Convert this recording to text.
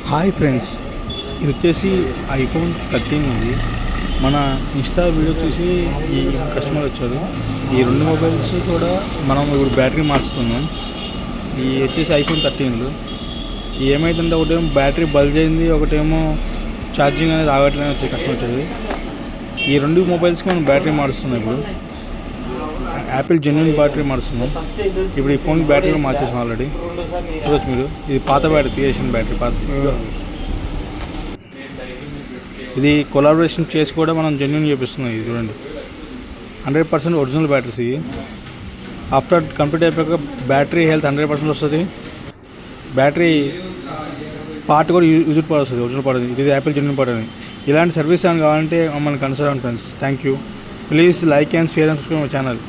Hi friends, ఇది వచ్చేసి iPhone 13 ఉంది. మన ఇన్స్టా వీడియో చూసి ఈ కస్టమర్ వచ్చారు. ఈ రెండు మొబైల్స్ కూడా మనం ఇప్పుడు బ్యాటరీ మార్చుతున్నాం. ఈ వచ్చేసి ఐఫోన్ 13. ఏమైతుందంటే ఒకటేమో బ్యాటరీ బల్జ్ అయింది, ఒకటేమో ఛార్జింగ్ అనేది ఆగట్లేదు వచ్చే కస్టమర్ వచ్చేది. ఈ రెండు మొబైల్స్కి మనం బ్యాటరీ మారుస్తున్నాం. ఇప్పుడు యాపిల్ జెన్యూన్ బ్యాటరీ మారుస్తున్నాం. ఇప్పుడు ఈ ఫోన్ బ్యాటరీలో మార్చేసాం ఆల్రెడీ. చూడొచ్చు మీరు, ఇది పాత బ్యాటరీ, తీసేసిన బ్యాటరీ పాత. ఇది కొలాబరేషన్ చేసి కూడా మనం జెన్యూన్ చేపిస్తున్నాం. ఇది చూడండి, 100% ఒరిజినల్ బ్యాటరీస్. ఇవి ఆఫ్టర్ కంప్లీట్ అయిపోయాక బ్యాటరీ హెల్త్ 100% వస్తుంది. బ్యాటరీ పార్ట్ కూడా యూజ్డ్ పార్ట్ వస్తుంది, ఒరిజినల్ పార్ట్. ఇది యాపిల్ జెన్యూన్ పార్ట్ అని. ఇలాంటి సర్వీస్ ఏమైనా కావాలంటే మమ్మల్ని కన్సిడర్ అవ్వండి friends. Thank you. Please like and share and subscribe my channel.